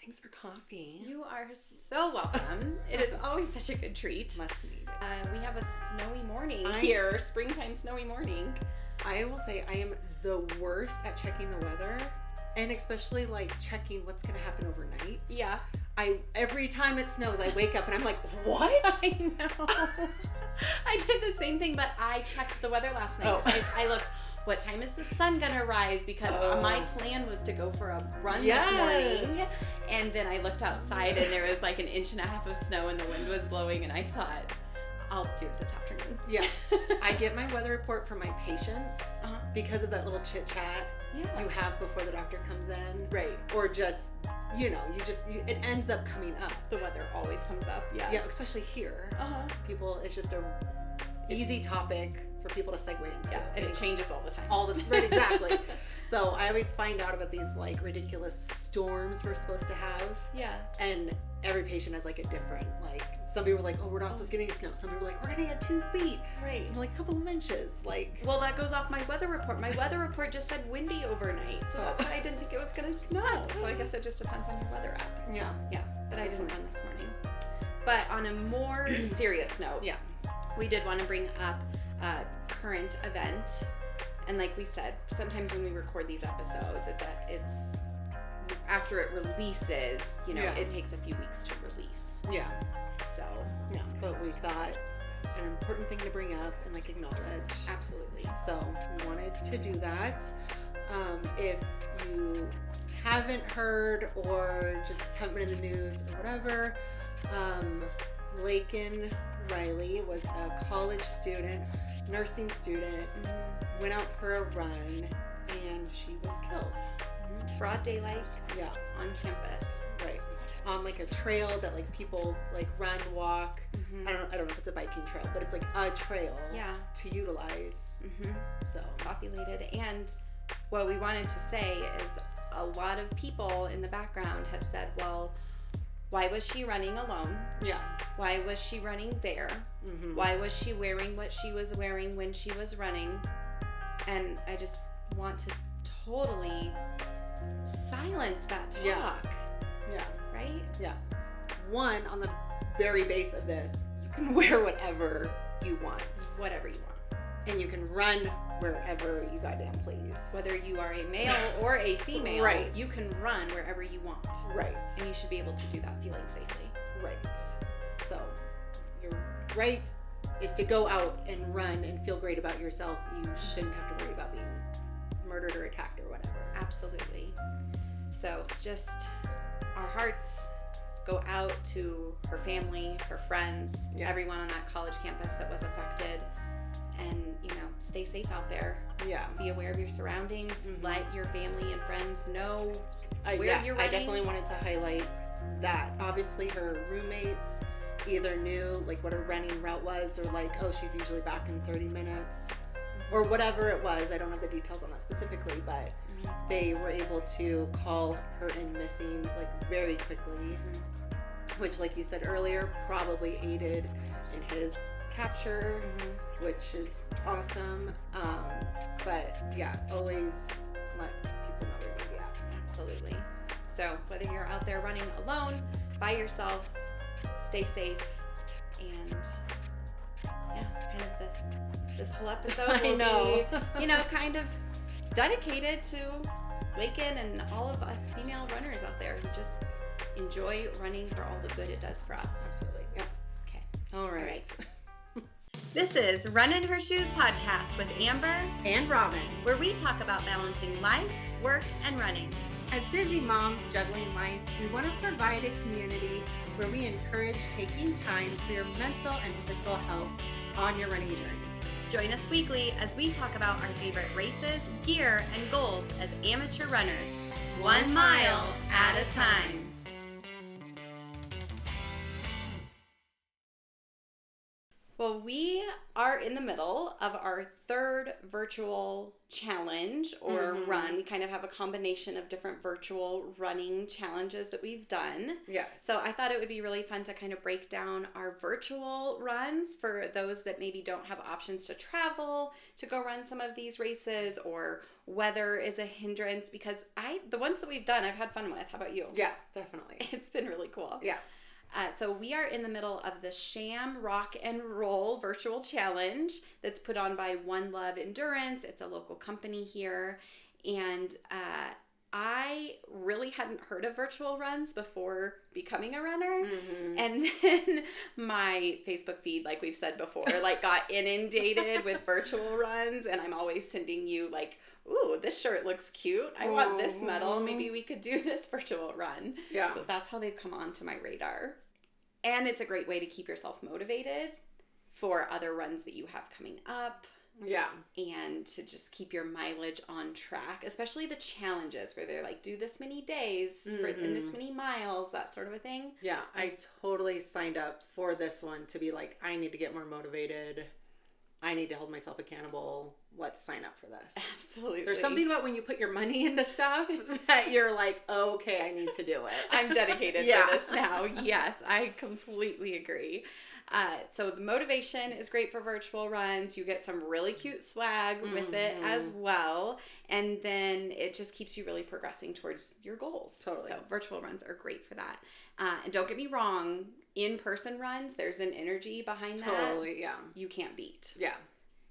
Thanks for coffee. You are so welcome. It is always such a good treat. Must need it. We have a snowy morning here, springtime snowy morning. I will say I am the worst at checking the weather, and especially like checking what's going to happen overnight. Yeah. Every time it snows, I wake up and I'm like, what? I know. I did the same thing, but I checked the weather last night. Oh. I looked, what time is the sun gonna rise? Because my plan was to go for a run Yes. this morning. And then I looked outside and there was like 1.5 inches of snow and the wind was blowing, and I thought, I'll do it this afternoon. Yeah. I get my weather report from my patients because of that little chit chat you have before the doctor comes in. Right. Or just, it ends up coming up. The weather always comes up. Yeah. Yeah, especially here. People, it's just a easy topic for people to segue into. Yeah, and it changes all the time. Right, exactly. So I always find out about these like ridiculous storms we're supposed to have. Yeah. And every patient has like a different, like, some people are like, oh, we're not supposed to get any snow. Some people are like, we're gonna get 2 feet. Right. Some like a couple of inches. Like, well, that goes off my weather report. My weather report just said windy overnight, so that's why I didn't think it was gonna snow. So I guess it just depends on your weather app. Yeah. Yeah. But I didn't run this morning. But on a more serious note, we did want to bring up a current event. And like we said, sometimes when we record these episodes, it's after it releases, it takes a few weeks to release. Yeah. So. Yeah. But we thought an important thing to bring up and like acknowledge. Absolutely. So we wanted to do that. If you haven't heard or just haven't been in the news or whatever, Laken Riley was a college student, nursing student, went out for a run, and she was killed. Broad daylight. Yeah. On campus. Right. On like a trail that like people like run, walk. I don't know if it's a biking trail, but it's like a trail to utilize. So populated. And what we wanted to say is a lot of people in the background have said, well, why was she running alone? Yeah. Why was she running there? Why was she wearing what she was wearing when she was running? And I just want to totally silence that talk. Yeah. Right? Yeah. One, on the very base of this, you can wear whatever you want. Whatever you want. And you can run wherever you goddamn please. Whether you are a male or a female, right. You can run wherever you want. Right. And you should be able to do that feeling safely. Right. So, your right is to go out and run and feel great about yourself. You shouldn't have to worry about being murdered or attacked or whatever. Absolutely. So, just our hearts go out to her family, her friends, everyone on that college campus that was affected. And, stay safe out there. Yeah. Be aware of your surroundings. Let your family and friends know where you're running. I definitely wanted to highlight that. Obviously, her roommates either knew, like, what her running route was, or, like, oh, she's usually back in 30 minutes, or whatever it was. I don't have the details on that specifically, but they were able to call her in missing, like, very quickly, which, like you said earlier, probably aided in his capture, which is awesome. But yeah, always let people know where you're gonna be at. Absolutely. So whether you're out there running alone, by yourself, stay safe, and kind of this whole episode will be, kind of dedicated to Laken and all of us female runners out there who just enjoy running for all the good it does for us. Absolutely. Yep. Okay. All right. This is Run in Her Shoes podcast with Amber and Robyn, where we talk about balancing life, work, and running. As busy moms juggling life, we want to provide a community where we encourage taking time for your mental and physical health on your running journey. Join us weekly as we talk about our favorite races, gear, and goals as amateur runners, 1 mile at a time. Well, we are in the middle of our third virtual challenge or run. We kind of have a combination of different virtual running challenges that we've done. Yeah. So I thought it would be really fun to kind of break down our virtual runs for those that maybe don't have options to travel to go run some of these races, or weather is a hindrance, because the ones that we've done, I've had fun with. How about you? Yeah, definitely. It's been really cool. Yeah. So we are in the middle of the Sham Rock and Roll virtual challenge that's put on by One Love Endurance. It's a local company here. And I really hadn't heard of virtual runs before becoming a runner. And then my Facebook feed, like we've said before, like got inundated with virtual runs. And I'm always sending you like, ooh, this shirt looks cute. I want this medal. Maybe we could do this virtual run. Yeah. So that's how they've come onto my radar. And it's a great way to keep yourself motivated for other runs that you have coming up. Yeah. And to just keep your mileage on track, especially the challenges where they're like, do this many days in this many miles, that sort of a thing. Yeah, I totally signed up for this one to be like, I need to get more motivated. I need to hold myself accountable. Let's sign up for this. Absolutely. There's something about when you put your money into stuff that you're like, oh, okay, I need to do it. I'm dedicated for this now. Yes, I completely agree. So the motivation is great for virtual runs. You get some really cute swag with it as well. And then it just keeps you really progressing towards your goals. Totally. So virtual runs are great for that. And don't get me wrong, in-person runs, there's an energy behind that. Totally, yeah. You can't beat. Yeah.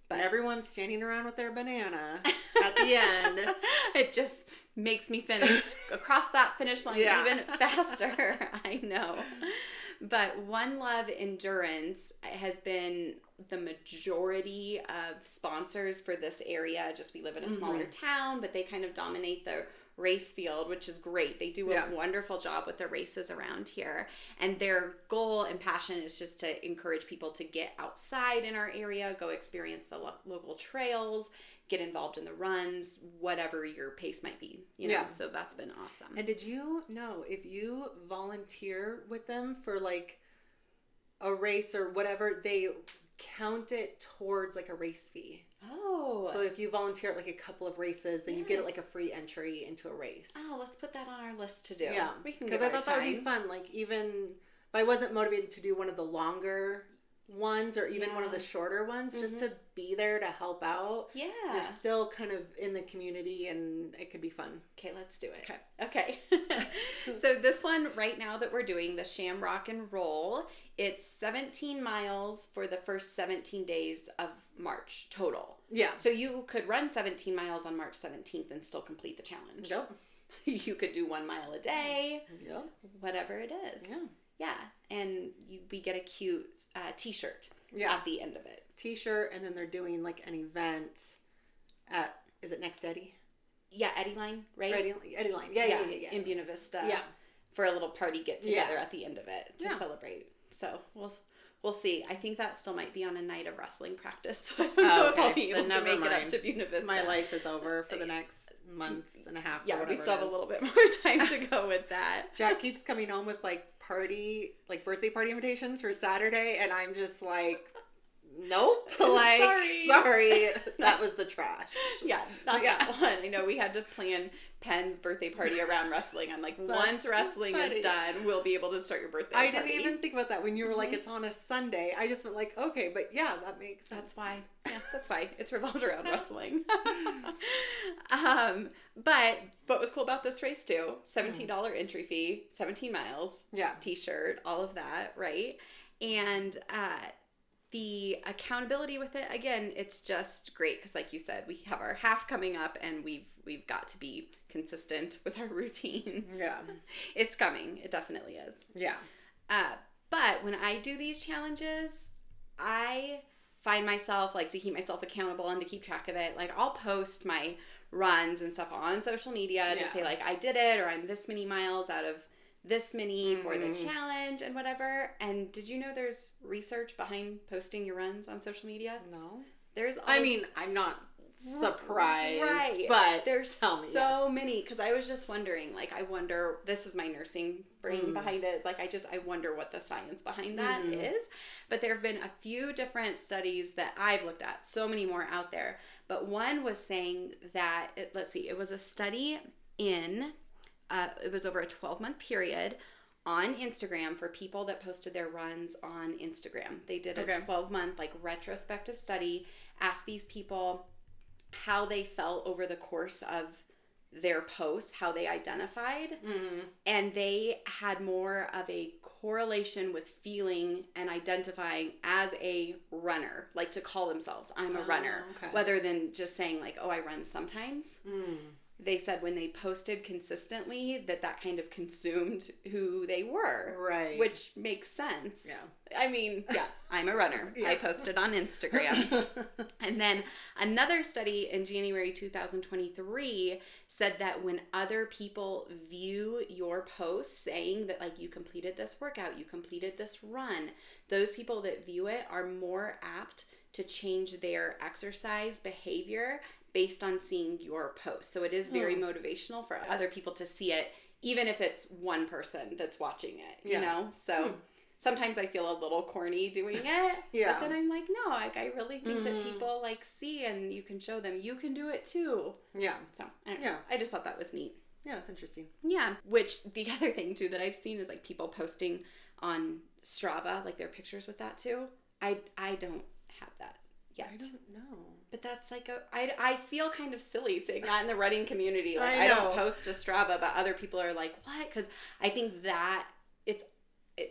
But and everyone's standing around with their banana at the end. It just makes me finish across that finish line even faster. I know. But One Love Endurance has been the majority of sponsors for this area. Just we live in a smaller town, but they kind of dominate the race field, which is great. They do a wonderful job with the races around here. And their goal and passion is just to encourage people to get outside in our area, go experience the local trails, get involved in the runs, whatever your pace might be, you know. So that's been awesome. And did you know if you volunteer with them for like a race or whatever, they count it towards like a race fee? Oh. So if you volunteer at like a couple of races, then you get like a free entry into a race. Oh, let's put that on our list to do. Yeah. We can Because I thought that would be fun. Like even if I wasn't motivated to do one of the longer ones or even one of the shorter ones, just to be there to help out. Yeah. You're still kind of in the community and it could be fun. Okay, let's do it. Okay. So this one right now that we're doing, the Sham Rock and Roll, it's 17 miles for the first 17 days of March total. Yeah. So you could run 17 miles on March 17th and still complete the challenge. Yep. You could do 1 mile a day. Yep. Whatever it is. Yeah. Yeah. And we get a cute t-shirt at the end of it. T-shirt, and then they're doing like an event at, is it Next Eddy? Yeah, Eddy Line, right? Eddy Line. Yeah. In Buena Vista. Yeah. For a little party get together at the end of it to celebrate. So we'll see. I think that still might be on a night of wrestling practice. So I don't know if I'll be able to make it up to Buena Vista. My life is over for the next month and a half. Yeah, or we still have a little bit more time to go with that. Jack keeps coming home with like birthday party invitations for Saturday, and I'm just like, nope. Like, sorry. That was the trash. Yeah, not that one. I know we had to plan Penn's birthday party around wrestling. I'm like, once wrestling is done, we'll be able to start your birthday party. I didn't even think about that when you were like, it's on a Sunday. I just went like, okay, but yeah, that makes sense. That's why. Yeah, that's why. It's revolved around wrestling. But what was cool about this race too, $17 entry fee, 17 miles, t-shirt, all of that, right? And the accountability with it, again, it's just great because like you said, we have our half coming up and we've got to be consistent with our routines. Yeah. It's coming. It definitely is. Yeah. But when I do these challenges, I find myself, like, to keep myself accountable and to keep track of it, like, I'll post my runs and stuff on social media to say, like, I did it, or I'm this many miles out of this many for the challenge and whatever. And did you know there's research behind posting your runs on social media? No. There's I mean, I'm not surprised. Right. But there's so many, because I was just wondering, like, I wonder, this is my nursing brain behind it. It's like, I wonder what the science behind that is. But there have been a few different studies that I've looked at, so many more out there. But one was saying that, it was a study it was over a 12-month period on Instagram for people that posted their runs on Instagram. They did a 12-month like retrospective study, asked these people how they felt over the course of their posts, how they identified, and they had more of a correlation with feeling and identifying as a runner, like to call themselves, I'm a runner, rather than just saying like, oh, I run sometimes. They said when they posted consistently that kind of consumed who they were. Right. Which makes sense. Yeah. I mean, yeah, I'm a runner. I posted on Instagram. And then another study in January 2023 said that when other people view your posts saying that like you completed this workout, you completed this run, those people that view it are more apt to change their exercise behavior based on seeing your post. So it is very motivational for other people to see it, even if it's one person that's watching it, you know? So sometimes I feel a little corny doing it, but then I'm like, no, like I really think that people like see, and you can show them you can do it too. Yeah. So I just thought that was neat. Yeah, that's interesting. Yeah. Which the other thing too that I've seen is like people posting on Strava, like their pictures with that too. I don't have that yet. I don't know. But that's like I feel kind of silly saying that in the running community. Like I don't post to Strava, but other people are like, what? Because I think that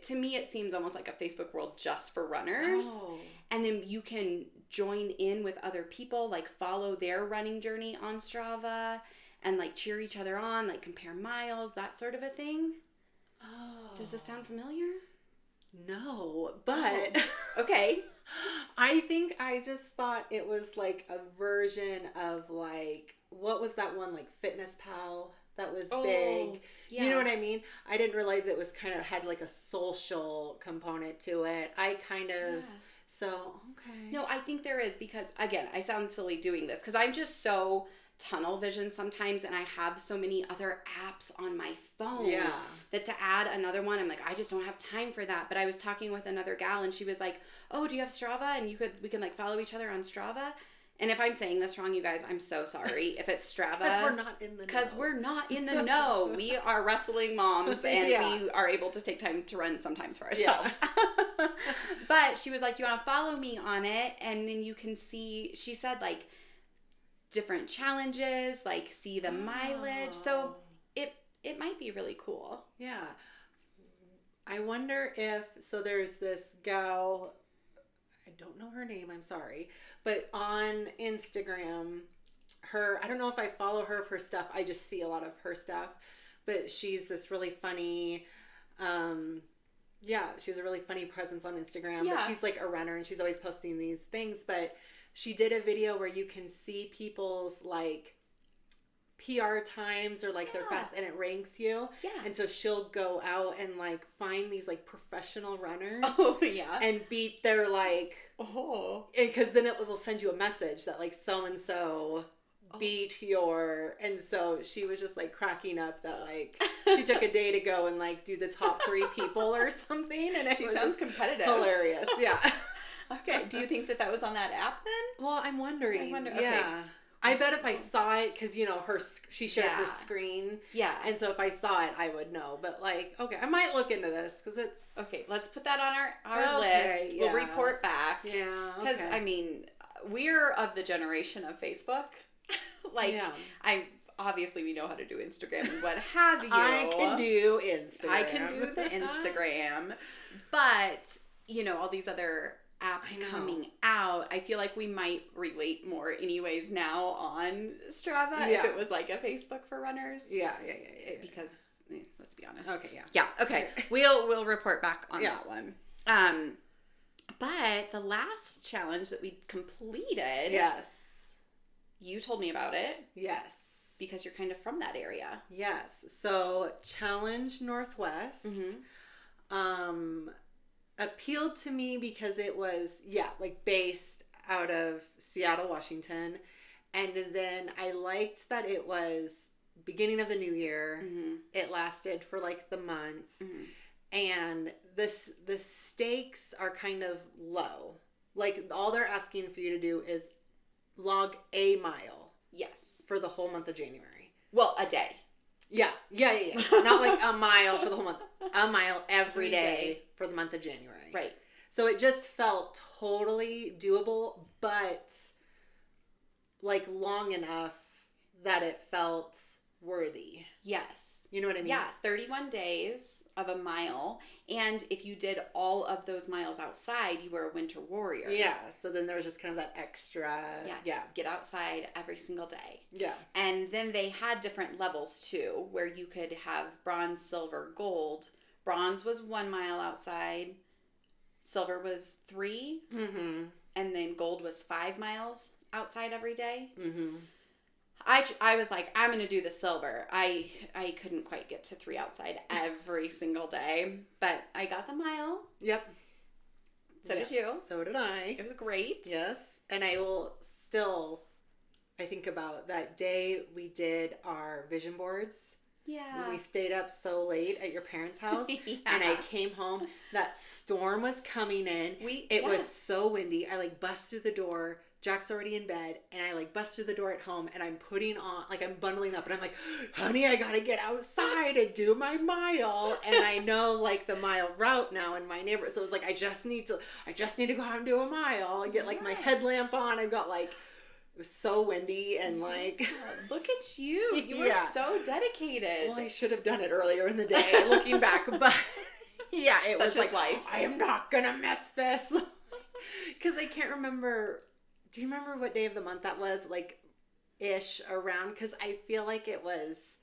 to me, it seems almost like a Facebook world just for runners. Oh. And then you can join in with other people, like follow their running journey on Strava and like cheer each other on, like compare miles, that sort of a thing. Oh. Does this sound familiar? No, but okay. I think I just thought it was like a version of like, what was that one, like Fitness Pal that was big? Yeah. You know what I mean? I didn't realize it was kind of had like a social component to it. So, okay. No, I think there is, because again, I sound silly doing this because I'm just so tunnel vision sometimes, and I have so many other apps on my phone that to add another one, I'm like, I just don't have time for that. But I was talking with another gal and she was like, oh, do you have Strava? And we can like follow each other on Strava. And if I'm saying this wrong, you guys, I'm so sorry. If it's Strava. Because we're not in the know. Because we're not in the know. We are wrestling moms, and we are able to take time to run sometimes for ourselves. Yeah. But she was like, do you want to follow me on it? And then you can see, she said like, different challenges, like see the mileage. So it might be really cool. Yeah. I wonder if, so there's this gal, I don't know her name, I'm sorry, but on Instagram, I don't know if I follow her for stuff, I just see a lot of her stuff, but she's this really funny, she's a really funny presence on Instagram, but she's like a runner and she's always posting these things, but she did a video where you can see people's like PR times or like their fast, and it ranks you. Yeah. And so she'll go out and like find these like professional runners. Oh yeah. And beat their like. Oh. Because then it will send you a message that like so and so beat your, and so she was just like cracking up that like she took a day to go and like do the top 3 people or something, and she sounds competitive. Hilarious. Yeah. Okay. Do you think that was on that app then? Well, I'm wondering. Okay. Yeah. I bet if I saw it, because, you know, she shared her screen. Yeah. And so if I saw it, I would know. But, like, okay, I might look into this, because it's... Okay, let's put that on our list. Yeah. We'll report back. Yeah, Because, I mean, we're of the generation of Facebook. Obviously, we know how to do Instagram and what have you. I can do Instagram. I can do the Instagram. But, you know, all these other apps coming out, I feel like we might relate more anyways now on Strava if it was like a Facebook for runners. Yeah. Because let's be honest. Okay, Okay. We'll report back on that one. But the last challenge that we completed. Yes. You told me about it. Yes. Because you're kind of from that area. Yes. So Challenge Northwest. Appealed to me because it was, like based out of Seattle, Washington. And then I liked that it was beginning of the new year. Mm-hmm. It lasted for like the month. Mm-hmm. And the stakes are kind of low. Like, all they're asking for you to do is log a mile. Yes. For the whole month of January. Well, a day. Yeah. Not like a mile for the whole month. A mile every day for the month of January. Right. So it just felt totally doable, but like long enough that it felt worthy. Yes. You know what I mean? Yeah, 31 days of a mile. And if you did all of those miles outside, you were a winter warrior. Yeah. So then there was just kind of that extra. Yeah. Get outside every single day. Yeah. And then they had different levels too, where you could have bronze, silver, gold. Bronze was 1 mile outside. Silver was 3. Mm-hmm. And then gold was 5 miles outside every day. Mm-hmm. I was like, I'm going to do the silver. I couldn't quite get to 3 outside every single day, but I got the mile. Yep. So did you. So did I. It was great. Yes. And I will still, I think about that day we did our vision boards. Yeah. When we stayed up so late at your parents' house. Yeah. And I came home. That storm was coming in. It was so windy. I like bust through the door. Jack's already in bed, and I like bust through the door at home, and I'm putting on, like, I'm bundling up, and I'm like, honey, I gotta get outside and do my mile. And I know like the mile route now in my neighborhood, so it's like I just need to go out and do a mile. I get like my headlamp on. I've got like, it was so windy, and like, look at you. You were so dedicated. Well, I should have done it earlier in the day, looking back, but yeah, it was like, life. I am not gonna miss this. Because I can't remember. Do you remember what day of the month that was? Like, ish around? Because I feel like it was,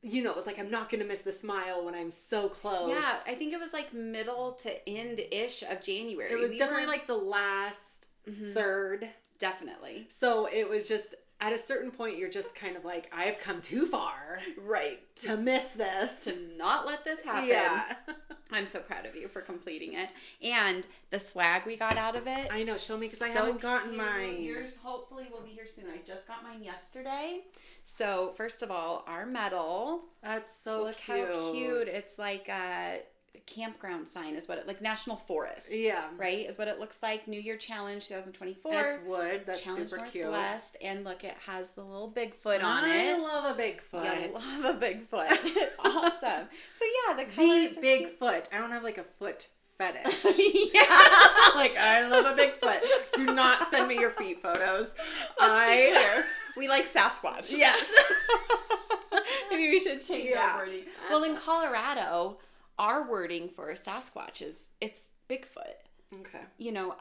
you know, it was like, I'm not going to miss the smile when I'm so close. Yeah, I think it was like middle to end-ish of January. It was definitely like the last third. Definitely. So it was just, at a certain point, you're just kind of like, I have come too far. Right. To miss this. To not let this happen. Yeah. I'm so proud of you for completing it. And the swag we got out of it. I know. Show me, because I haven't gotten mine. Yours hopefully will be here soon. I just got mine yesterday. So first of all, our medal. That's so Look cute. How cute. It's like a campground sign is what it, like National Forest. Yeah. Right? Is what it looks like. New Year Challenge 2024. And it's wood. That's Challenge super Northwest. cute. And look, it has the little Bigfoot on it. I love a Bigfoot. I love a Bigfoot. It's awesome. So yeah, the colors The Bigfoot. I don't have like a foot fetish. Yeah. Like, I love a Bigfoot. Do not send me your feet photos. We like Sasquatch. Yes. Maybe we should change our wording. Well, in Colorado, our wording for Sasquatch it's Bigfoot. Okay. You know,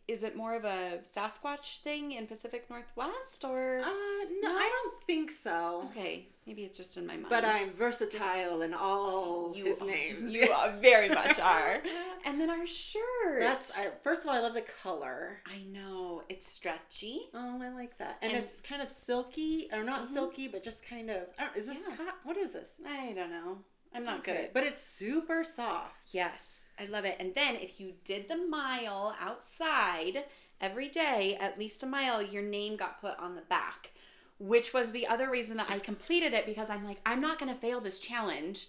is it more of a Sasquatch thing in Pacific Northwest or? No, I don't think so. Okay, maybe it's just in my mind. But I'm versatile in all his names. You very much are. And then our shirt. First of all, I love the color. I know. It's stretchy. Oh, I like that. And it's kind of silky, or not silky, but just kind of, is this what is this? I don't know. I'm not good at. But it's super soft. Yes, I love it. And then if you did the mile outside every day, at least a mile, your name got put on the back, which was the other reason that I completed it, because I'm like, I'm not going to fail this challenge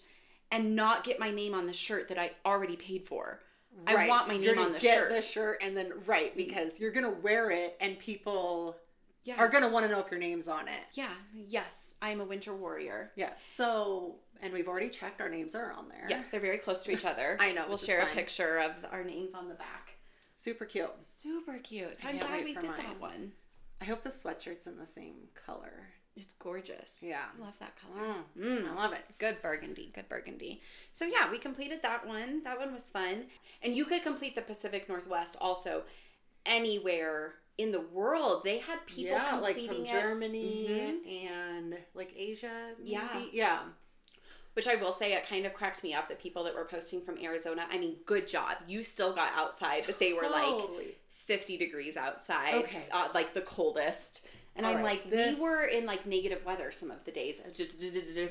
and not get my name on the shirt that I already paid for. Right. I want my name on the shirt. Get the shirt and then, because you're going to wear it and people are going to want to know if your name's on it. Yeah. Yes. I'm a winter warrior. Yeah. So, and we've already checked our names are on there. Yes. They're very close to each other. I know. We'll share a picture of our names on the back. Super cute. Super cute. So I'm glad we did that one. I hope the sweatshirt's in the same color. It's gorgeous. Yeah. I love that color. I love it. Good burgundy. Good burgundy. So yeah, we completed that one. That one was fun. And you could complete the Pacific Northwest also anywhere in the world. They had people completing like from Germany and like Asia. Maybe. Yeah. Yeah. Which I will say, it kind of cracked me up that people that were posting from Arizona, I mean, good job. You still got outside, but they were like 50 degrees outside. Okay. Like the coldest. And I'm like, we were in like negative weather some of the days, just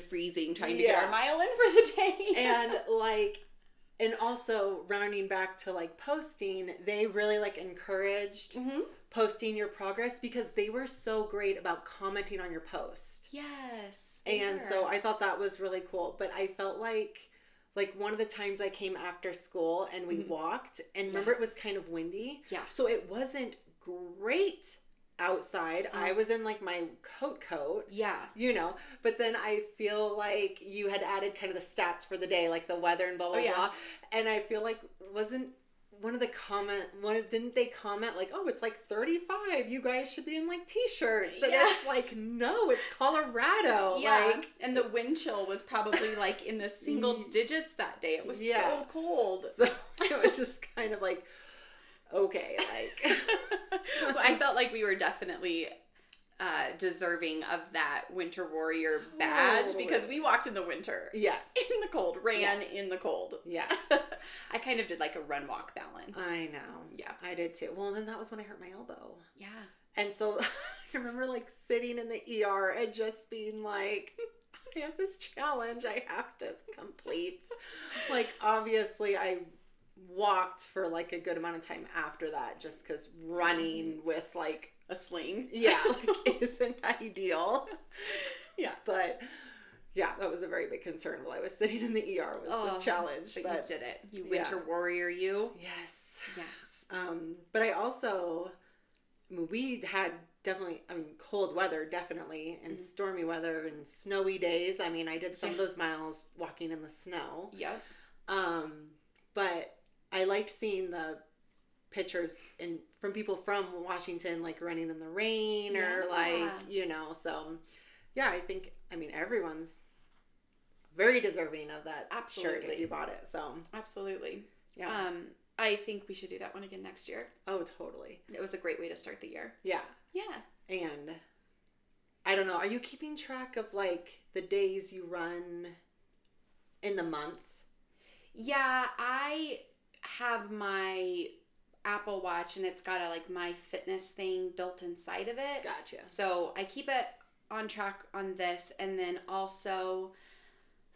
freezing, trying to get our mile in for the day. And like, And also, rounding back to like posting, they really like encouraged posting your progress because they were so great about commenting on your post. Yes. And so I thought that was really cool. But I felt like one of the times I came after school and we walked, and remember it was kind of windy. Yeah. So it wasn't great outside. I was in like my coat. Yeah. You know, but then I feel like you had added kind of the stats for the day, like the weather and blah, blah, blah. And I feel like didn't they comment like, oh, it's like 35. You guys should be in like t-shirts. And it's like, no, it's Colorado. Yeah. Like, and the wind chill was probably like in the single digits that day. It was so cold. So it was just kind of like, okay, like. Well, I felt like we were definitely deserving of that Winter Warrior badge because we walked in the winter. Yes. In the cold. Ran in the cold. Yes. I kind of did like a run walk balance. I know. Yeah. I did too. Well, then that was when I hurt my elbow. Yeah. And so I remember like sitting in the ER and just being like, I have this challenge I have to complete. Like, obviously I walked for like a good amount of time after that just because running with like a sling. Yeah, like isn't ideal. Yeah. But yeah, that was a very big concern while I was sitting in the ER was this challenge. But you did it. You Winter Warrior you. Yes. Yes. But I also, we had definitely, cold weather definitely, and stormy weather and snowy days. I mean, I did some of those miles walking in the snow. Yep. But I liked seeing the pictures from people from Washington, like running in the rain or like, you know, so yeah, I think, everyone's very deserving of that shirt if you bought it. So absolutely. Yeah. I think we should do that one again next year. Oh, totally. It was a great way to start the year. Yeah. Yeah. And I don't know, are you keeping track of like the days you run in the month? Yeah, I have my Apple Watch and it's got a like my fitness thing built inside of it. Gotcha. So I keep it on track on this, and then also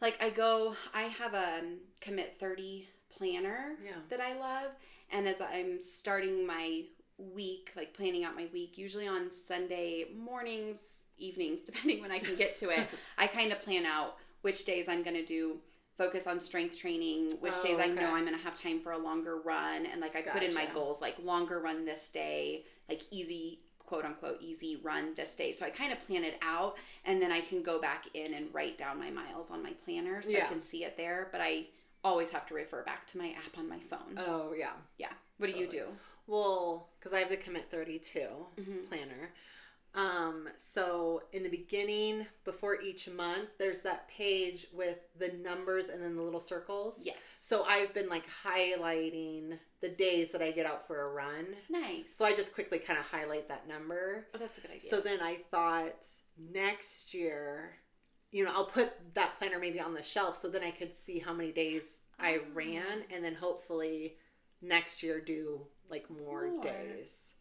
like I have a Commit 30 planner that I love, and as I'm starting my week, like planning out my week, usually on Sunday mornings, evenings, depending when I can get to it, I kind of plan out which days I'm going to focus on strength training, which days I know I'm going to have time for a longer run, and like I put in my goals, like longer run this day, like easy, quote unquote, easy run this day. So I kind of plan it out, and then I can go back in and write down my miles on my planner so I can see it there, but I always have to refer back to my app on my phone. Oh, yeah. Yeah. What do you do? Well, because I have the Commit 32 planner. So in the beginning, before each month, there's that page with the numbers and then the little circles. Yes. So I've been like highlighting the days that I get out for a run. Nice. So I just quickly kind of highlight that number. Oh, that's a good idea. So then I thought next year, I'll put that planner maybe on the shelf so then I could see how many days I ran, and then hopefully next year do like more days.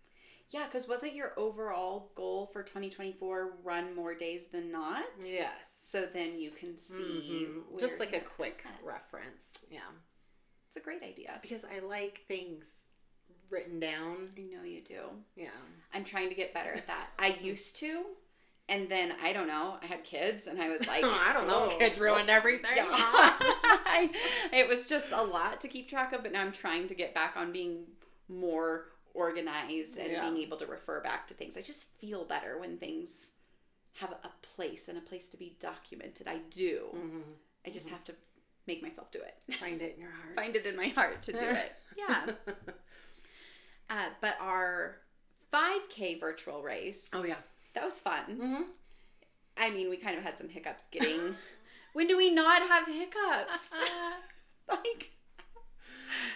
Yeah, because wasn't your overall goal for 2024 run more days than not? Yes. So then you can see. Just like a quick reference. Yeah. It's a great idea. Because I like things written down. I know you do. Yeah. I'm trying to get better at that. I used to. And then, I don't know, I had kids and I was like, I don't know, kids ruined everything. Yeah. It was just a lot to keep track of, but now I'm trying to get back on being more organized and being able to refer back to things. I just feel better when things have a place and a place to be documented. I do. I just have to make myself do it. Find it in your heart. Find it in my heart to do it. Yeah. But our 5K virtual race. Oh, yeah. That was fun. I mean, we kind of had some hiccups getting... When do we not have hiccups? Like...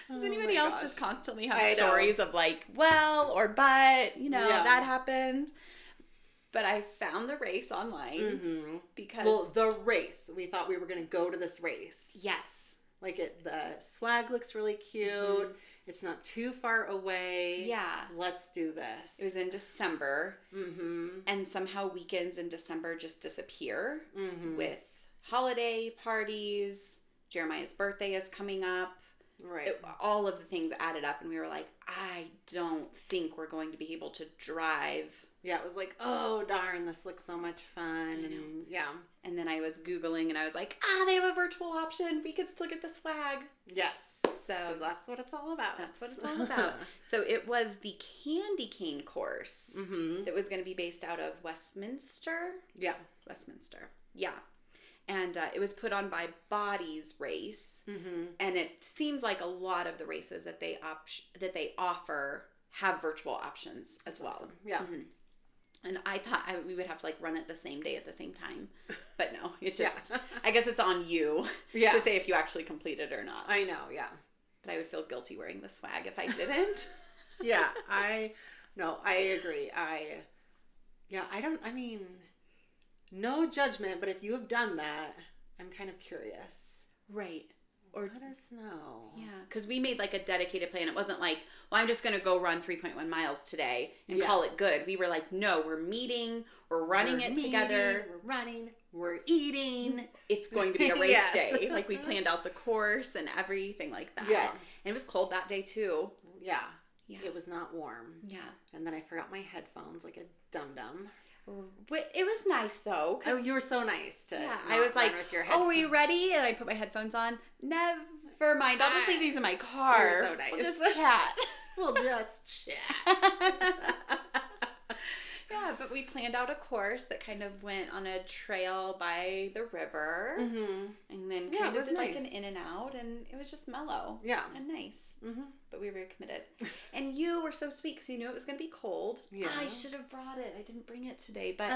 Does anybody else just constantly have stories of like, well, or but, that happened? But I found the race online because... Well, the race. We thought we were going to go to this race. Yes. Like the swag looks really cute. It's not too far away. Yeah. Let's do this. It was in December. And somehow weekends in December just disappear with holiday parties. Jeremiah's birthday is coming up. Right. All of the things added up, and we were like, I don't think we're going to be able to drive. Yeah, it was like, oh, darn, this looks so much fun. And yeah. And then I was Googling, and I was like, they have a virtual option. We could still get the swag. Yes. So that's what it's all about. That's what it's all about. So it was the candy cane course that was going to be based out of Westminster. Yeah. Westminster. Yeah. And it was put on by Body's Race. And it seems like a lot of the races that they offer have virtual options as well. Awesome. Yeah. And I thought we would have to like run it the same day at the same time. But no, it's just, I guess it's on you to say if you actually complete it or not. I know, yeah. But I would feel guilty wearing the swag if I didn't. Yeah, I agree. No judgment, but if you have done that, I'm kind of curious. Right. Or let us know. Yeah, because we made like a dedicated plan. It wasn't like, well, I'm just going to go run 3.1 miles today and call it good. We were like, no, we're meeting, we're running together. We're running, we're eating. It's going to be a race day. Like we planned out the course and everything like that. Yeah. And it was cold that day too. Yeah. Yeah. It was not warm. Yeah. And then I forgot my headphones like a dum-dum. But it was nice though. Oh, you were so nice to. Yeah, I was like, "Oh, are you ready?" And I put my headphones on. Never mind. I'll just leave these in my car. You're so nice. We'll just chat. We'll just chat. Yeah, but we planned out a course that kind of went on a trail by the river, and then kind of did like an in and out, and it was just mellow. Yeah, and nice. But we were very committed. And you were so sweet because you knew it was going to be cold. Yeah. I should have brought it. I didn't bring it today. But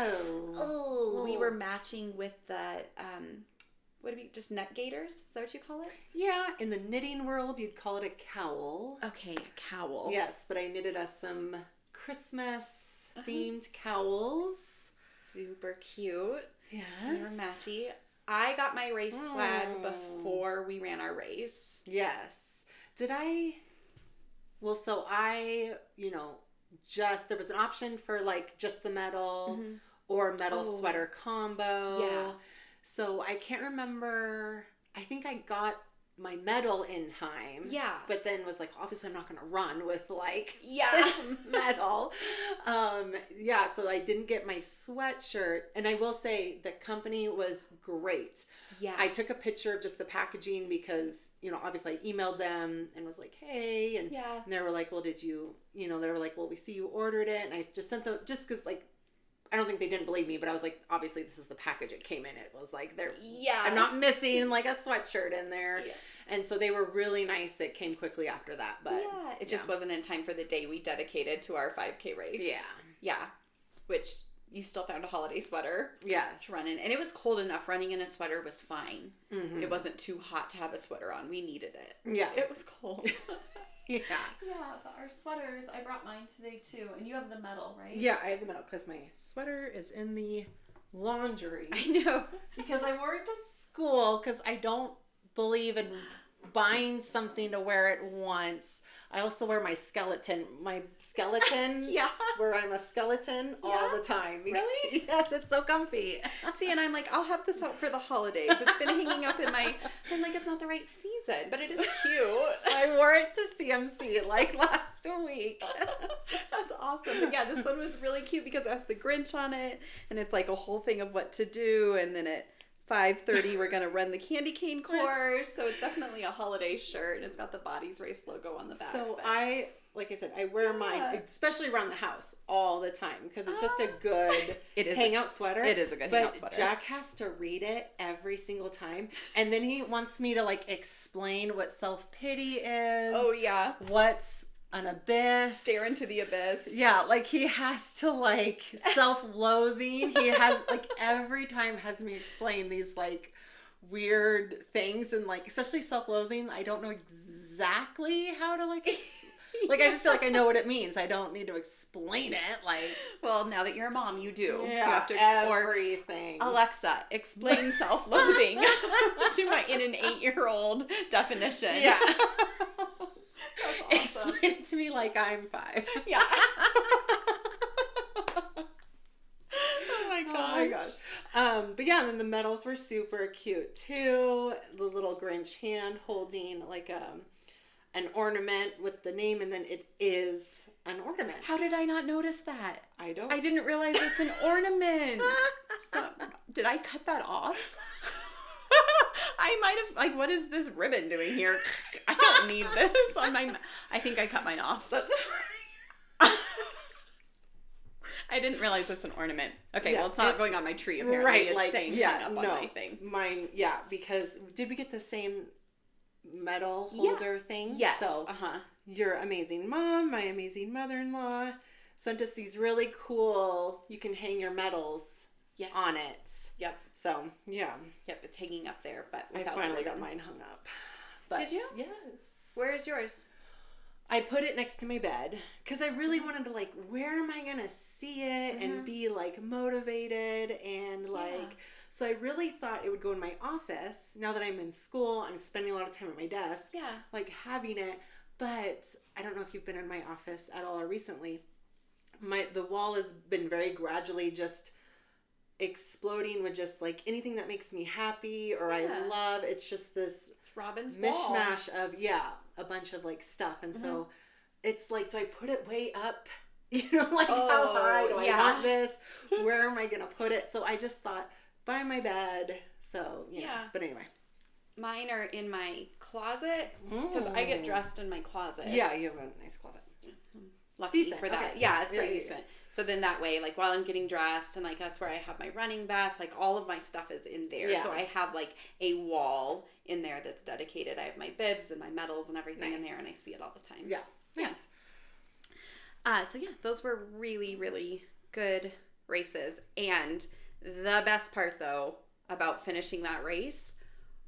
we were matching with the, just neck gaiters? Is that what you call it? Yeah. In the knitting world, you'd call it a cowl. Okay, a cowl. Yes, but I knitted us some Christmas themed cowls. Super cute. Yes. They were matchy. I got my race swag before we ran our race. Yes. Did I... Well, so I, there was an option for like just the medal or medal sweater combo. Yeah. So I can't remember. I think I got my medal in time. Yeah. But then was like, obviously I'm not going to run with like this medal. So I didn't get my sweatshirt. And I will say the company was great. Yeah. I took a picture of just the packaging because, obviously I emailed them and was like, hey. And they were like, well, did you, they were like, well, we see you ordered it. And I just sent them, just because like, I don't think they didn't believe me, but I was like, obviously this is the package it came in. It was like, I'm not missing like a sweatshirt in there. Yeah. And so they were really nice. It came quickly after that, but it just wasn't in time for the day we dedicated to our 5K race. Yeah. Yeah. Which you still found a holiday sweater. Yes. To run in. And it was cold enough. Running in a sweater was fine. It wasn't too hot to have a sweater on. We needed it. Yeah. It was cold. Yeah. Yeah, but our sweaters, I brought mine today too. And you have the medal, right? Yeah, I have the medal because my sweater is in the laundry. I know. Because I wore it to school because I don't believe in buying something to wear it once. I also wear my skeleton where I'm a skeleton all the time. Really? Yes, it's so comfy. See, and I'm like, I'll have this out for the holidays. It's been hanging up in I'm like, it's not the right season, but it is cute. I wore it to CMC like last week. That's awesome. But yeah, this one was really cute because it has the Grinch on it, and it's like a whole thing of what to do, and then at 5:30 we're going to run the candy cane course, so it's definitely a holiday shirt, and it's got the Body's Race logo on the back. So like I said, I wear mine, especially around the house, all the time because it's just a good hangout sweater. It is a good hangout sweater. But Jack has to read it every single time, and then he wants me to like explain what self-pity is. Oh yeah. What's an abyss. Stare into the abyss. Yeah, like he has to like self-loathing. He has like every time has me explain these like weird things, and like especially self-loathing. I don't know exactly how to like like I just feel like I know what it means. I don't need to explain it. Like, well, now that you're a mom, you do. Yeah, you have to explore everything. Alexa, explain self-loathing to my in an 8-year-old definition. Yeah. That's awesome. Explain it to me like I'm 5. Yeah. Oh my gosh. But yeah, and then the medals were super cute too. The little Grinch hand holding like an ornament with the name, and then it is an ornament. How did I not notice that? I didn't realize it's an ornament. Did I cut that off? I might have, like, what is this ribbon doing here? I don't need this on my, I think I cut mine off. I didn't realize it's an ornament. Okay, well, it's not going on my tree, apparently. Right, it's like, staying hung up on my thing. Mine, because, did we get the same medal holder thing? Yes. So, your amazing mom, my amazing mother-in-law, sent us these really cool, you can hang your medals on it. Yep. So, yeah. Yep, it's hanging up there, but I finally got mine hung up. But, did you? Yes. Where is yours? I put it next to my bed because I really wanted to, like, where am I going to see it and be, like, motivated and, like, so I really thought it would go in my office. Now that I'm in school, I'm spending a lot of time at my desk, like, having it, but I don't know if you've been in my office at all or recently. The wall has been very gradually just exploding with just, like, anything that makes me happy or I love. It's just this Robyn's mishmash of, a bunch of, like, stuff. And so it's like, do I put it way up? You know, like, how high do I want this? Where am I going to put it? So I just thought, by my bed. So, yeah. But anyway. Mine are in my closet because I get dressed in my closet. Yeah, you have a nice closet. Lucky for that. Okay. Yeah, it's very decent. So then that way, like, while I'm getting dressed and, like, that's where I have my running vest, like, all of my stuff is in there. So I have, like, a wall in there that's dedicated. I have my bibs and my medals and everything in there, and I see it all the time. Yeah. Nice. So, yeah, those were really, really good races. And the best part, though, about finishing that race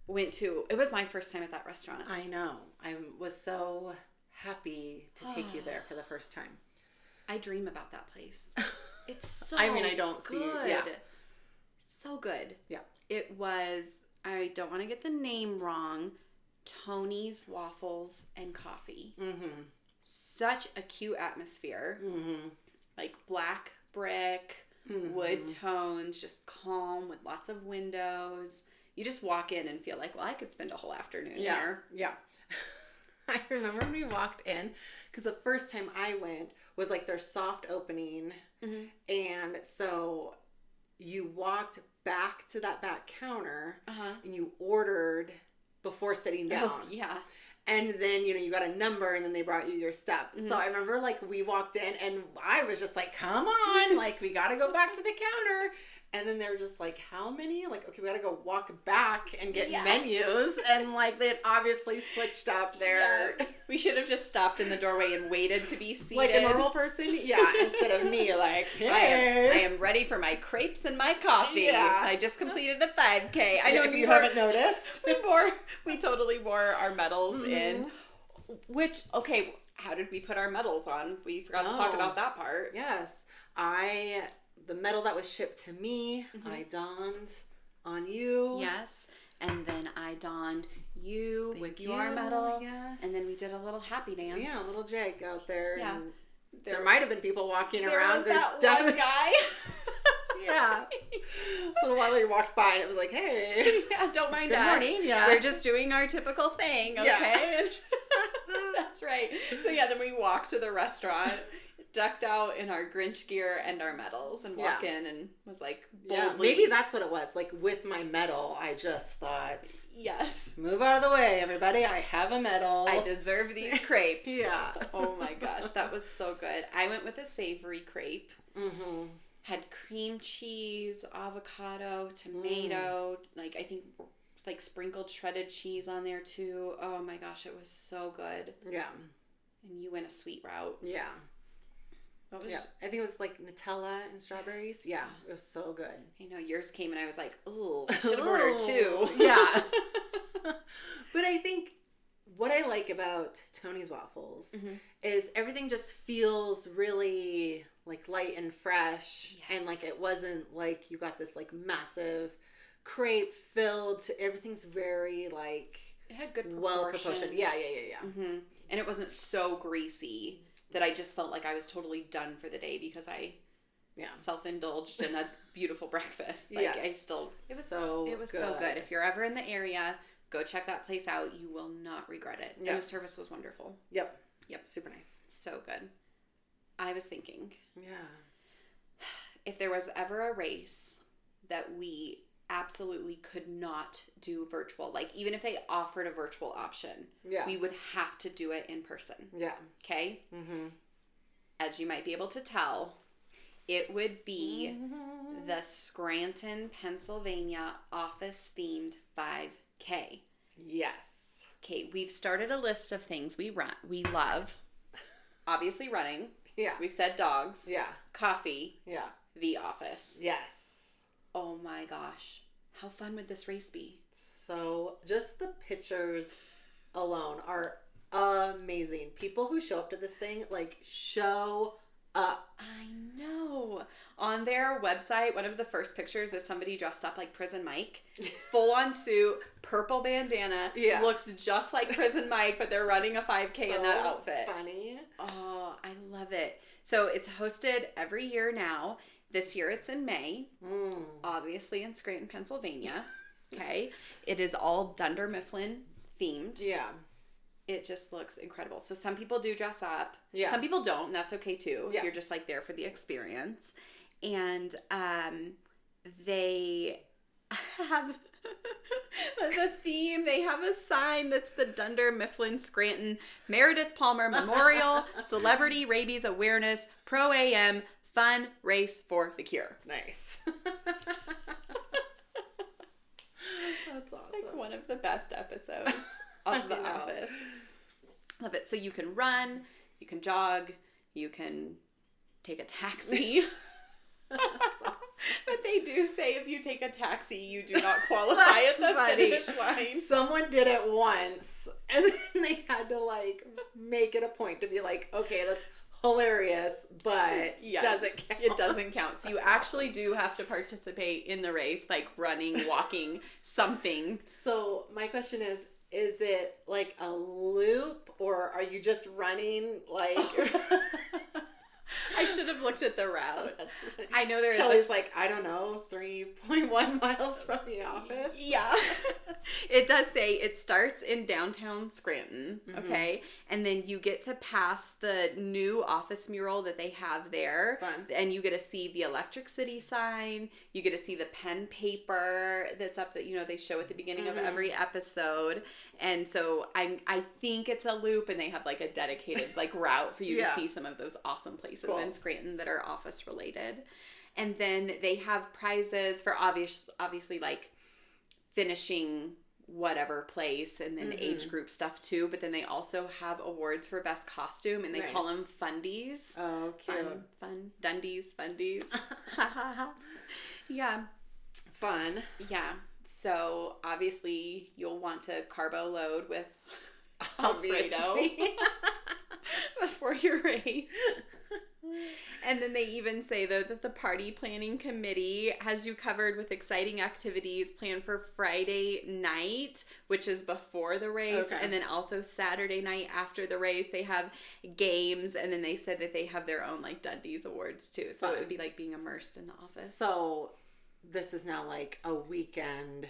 it was my first time at that restaurant. I know. I was so happy to take you there for the first time. I dream about that place. It's so I don't see good. Yeah. So good. Yeah. It was, I don't want to get the name wrong, Tony's Waffles and Coffee. Such a cute atmosphere. Like black brick, wood tones, just calm with lots of windows. You just walk in and feel like, well, I could spend a whole afternoon here. Yeah. I remember when we walked in, because the first time I went was like their soft opening. And so you walked back to that back counter and you ordered before sitting down. Oh, yeah. And then, you got a number and then they brought you your stuff. So I remember, like, we walked in and I was just like, come on, like, we got to go back to the counter. And then they were just like, how many? Like, okay, we got to go walk back and get menus. And, like, they had obviously switched up there. Yeah. We should have just stopped in the doorway and waited to be seated. Like a normal person? Yeah, instead of me, like, hey. I am ready for my crepes and my coffee. Yeah. I just completed a 5K. I know if you haven't noticed. We totally wore our medals in. Which, okay, how did we put our medals on? We forgot to talk about that part. Yes. The medal that was shipped to me, I donned on you. Yes. And then I donned you with your medal. Yes. And then we did a little happy dance. Yeah, a little Jake out there. Yeah. And there might have been people walking around. There was that one guy. Yeah. A little while you walked by and it was like, hey. Yeah, don't mind Good us. morning. Yeah. We're just doing our typical thing, okay? Yeah. That's right. So yeah, then we walked to the restaurant, decked out in our Grinch gear and our medals, and walk in and was like boldly. Maybe that's what it was. Like with my medal, I just thought, yes, move out of the way, everybody. I have a medal. I deserve these crepes. Yeah. Oh my gosh, that was so good. I went with a savory crepe. Had cream cheese, avocado, tomato, like I think like sprinkled shredded cheese on there too. Oh my gosh, it was so good. Yeah. And you went a sweet route. Yeah. I think it was like Nutella and strawberries. Yeah, it was so good. I know yours came and I was like, ooh, I should have ordered two. Yeah. But I think what I like about Tony's Waffles is everything just feels really like light and fresh. Yes. And like it wasn't like you got this like massive crepe filled to everything's very like it had good proportion. Well proportioned. Yeah. And it wasn't so greasy that I just felt like I was totally done for the day because I self-indulged in a beautiful breakfast. Like it was so good. If you're ever in the area, Go check that place out. You will not regret it. Yep. And the service was wonderful. Yep. Super nice. So good. I was thinking. Yeah. If there was ever a race that we absolutely could not do virtual, like even if they offered a virtual option, we would have to do it in person. Yeah. Okay? Mm-hmm. As you might be able to tell, it would be the Scranton, Pennsylvania office-themed 5K. Yes. Okay, we've started a list of things we love. Obviously running. Yeah. We've said dogs. Yeah. Coffee. Yeah. The office. Yes. Oh my gosh. How fun would this race be? So just the pictures alone are amazing. People who show up to this thing, like, show up. I know. On their website, one of the first pictures is somebody dressed up like Prison Mike. Full on suit, purple bandana. Yeah. Looks just like Prison Mike, but they're running a 5K in that outfit. Funny. Oh, I love it. So it's hosted every year now. This year it's in May. Obviously in Scranton, Pennsylvania. Okay. It is all Dunder Mifflin themed. Yeah. It just looks incredible. So some people do dress up. Yeah. Some people don't, and that's okay too. Yeah. You're just like there for the experience. And they have the theme. They have a sign that's the Dunder Mifflin Scranton Meredith Palmer Memorial Celebrity Rabies Awareness Pro AM Fun Race for the Cure. Nice. That's awesome. Like one of the best episodes of The Office. Love it. So you can run, you can jog, you can take a taxi. That's awesome. But they do say if you take a taxi, you do not qualify at the finish line. Someone did it once, and then they had to, like, make it a point to be like, okay, that's hilarious, but does it count? It doesn't count. So you actually do have to participate in the race, like running, walking, something. So my question is it like a loop, or are you just running like... I should have looked at the route. I know there is Kelly's like, I don't know, 3.1 miles from the office. Yeah. It does say it starts in downtown Scranton, okay? And then you get to pass the new office mural that they have there. Fun. And you get to see the Electric City sign. You get to see the pen paper that's up that, you know, they show at the beginning of every episode. And so I think it's a loop, and they have like a dedicated like route for you to see some of those awesome places in Scranton that are office related. And then they have prizes for obviously like finishing whatever place, and then age group stuff too. But then they also have awards for best costume, and they call them fundies. Oh, cute. Fun. Fundies. Yeah. Fun. Yeah. So obviously you'll want to carbo load with Alfredo before your race. And then they even say, though, that the party planning committee has you covered with exciting activities planned for Friday night, which is before the race. Okay. And then also Saturday night after the race, they have games. And then they said that they have their own, like, Dundies awards, too. So it would be like being immersed in the office. So this is now like a weekend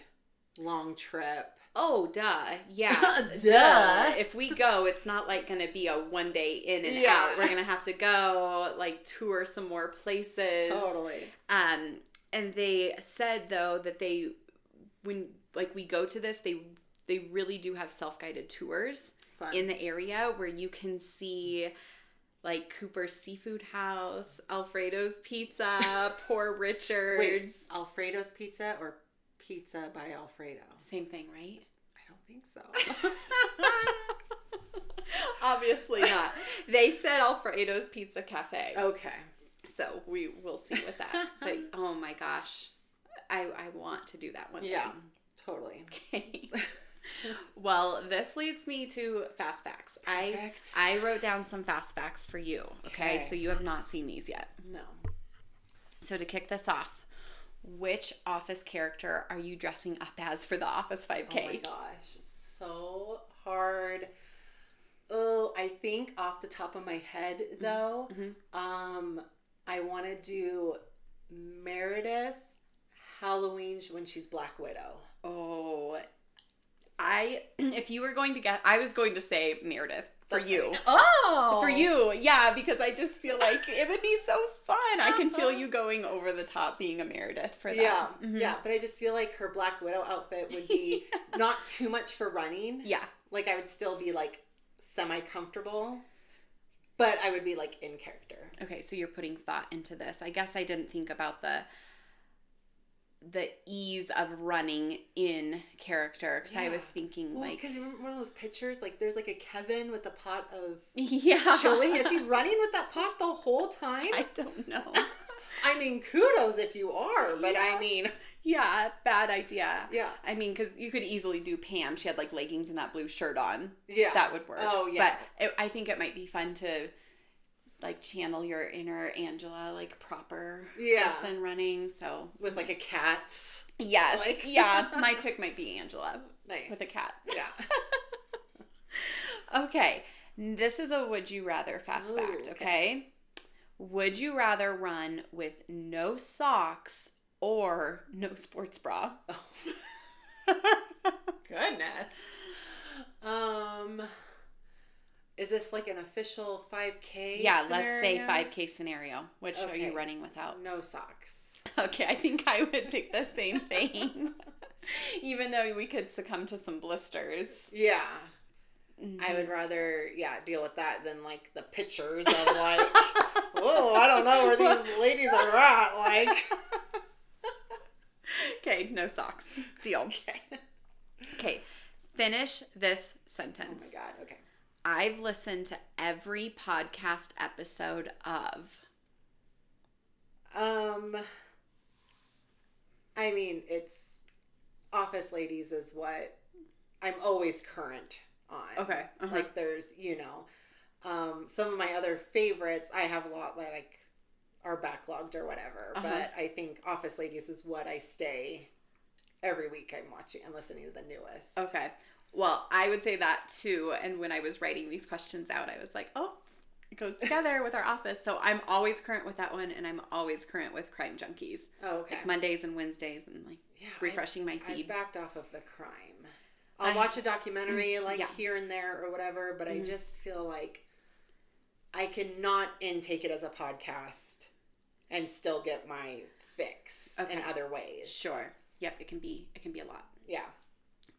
long trip. Oh, duh. Yeah. Duh. If we go, it's not like going to be a one day in and out. We're going to have to go, like, tour some more places. Totally. And they said, though, that when we go to this, they really do have self-guided tours in the area where you can see, like, Cooper's Seafood House, Alfredo's Pizza, Poor Richard's. Wait, Alfredo's Pizza or Pizza by Alfredo? Same thing, right? I don't think so. Obviously not. They said Alfredo's Pizza Cafe. Okay. So we will see with that. But oh my gosh. I want to do that one day. Yeah, totally. Okay. Well, this leads me to fast facts. Perfect. I wrote down some fast facts for you. Okay. So you have not seen these yet. No. So to kick this off, which office character are you dressing up as for the Office 5K? Oh my gosh, so hard. Oh, I think off the top of my head though, I want to do Meredith Halloween when she's Black Widow. Oh, if you were going to guess, I was going to say Meredith for you. Oh! For you, yeah, because I just feel like it would be so fun. I can feel you going over the top being a Meredith for that. Yeah, yeah, but I just feel like her Black Widow outfit would be not too much for running. Yeah. Like, I would still be, like, semi-comfortable, but I would be, like, in character. Okay, so you're putting thought into this. I guess I didn't think about the ease of running in character, because I was thinking, like... because remember one of those pictures, like, there's, like, a Kevin with a pot of yeah. chili? Is he running with that pot the whole time? I don't know. I mean, kudos if you are, but I mean... Yeah, bad idea. Yeah. I mean, because you could easily do Pam. She had, like, leggings and that blue shirt on. Yeah. That would work. Oh, yeah. But I think it might be fun to, like, channel your inner Angela, like, proper person running, so... With, like, a cat. Yes. Like... yeah, my pick might be Angela. Nice. With a cat. Yeah. Okay. This is a would you rather fast fact, okay? Would you rather run with no socks or no sports bra? Oh. Goodness. Is this like an official 5K Yeah, scenario? let's say 5K scenario. Which are you running without? No socks. Okay, I think I would pick the same thing. Even though we could succumb to some blisters. Yeah. I would rather, deal with that than, like, the pictures of, like, whoa, I don't know where these ladies are at, like. Okay, no socks. Deal. Okay, finish this sentence. Oh, my God, okay. I've listened to every podcast episode of... I mean, it's Office Ladies is what I'm always current on. Okay. Like, there's, some of my other favorites, I have a lot, like, are backlogged or whatever. But I think Office Ladies is what I stay every week. I'm watching and listening to the newest. Okay. Well, I would say that too. And when I was writing these questions out, I was like, oh, it goes together with our Office. So I'm always current with that one, and I'm always current with Crime Junkies. Oh, okay. Like Mondays and Wednesdays, and like refreshing my feed. I've backed off of the crime. I'll watch a documentary here and there or whatever, but I just feel like I cannot intake it as a podcast and still get my fix in other ways. Sure. Yep, it can be a lot. Yeah.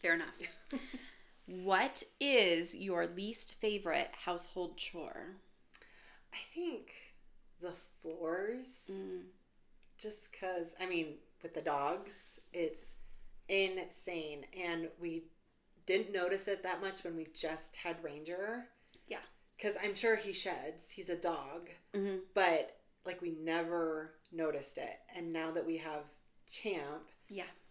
Fair enough. What is your least favorite household chore? I think the floors. Just because, I mean, with the dogs, it's insane. And we didn't notice it that much when we just had Ranger. Yeah. Because I'm sure he sheds. He's a dog. But, like, we never noticed it. And now that we have Champ,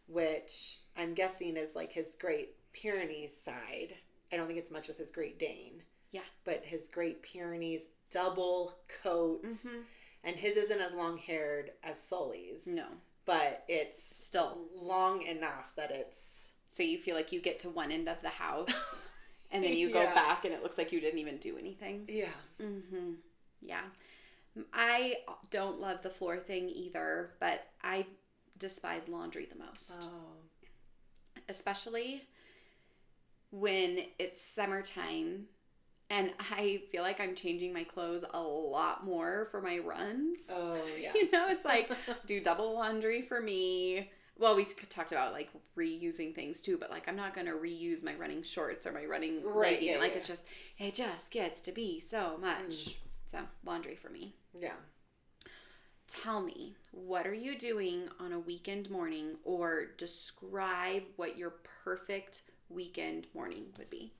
which I'm guessing is, like, his Great Pyrenees side. I don't think it's much with his Great Dane. Yeah. But his Great Pyrenees double coat. And his isn't as long-haired as Sully's. No. But it's still long enough that it's... So you feel like you get to one end of the house, and then you go back, and it looks like you didn't even do anything. Yeah. Yeah. I don't love the floor thing either, but I despise laundry the most. Oh. Especially when it's summertime, and I feel like I'm changing my clothes a lot more for my runs. Oh, yeah. It's like, do double laundry for me. Well, we talked about, like, reusing things, too, but, like, I'm not going to reuse my running shorts or my running legging. It just gets to be so much. So, laundry for me. Yeah. Tell me, what are you doing on a weekend morning, or describe what your perfect weekend morning would be?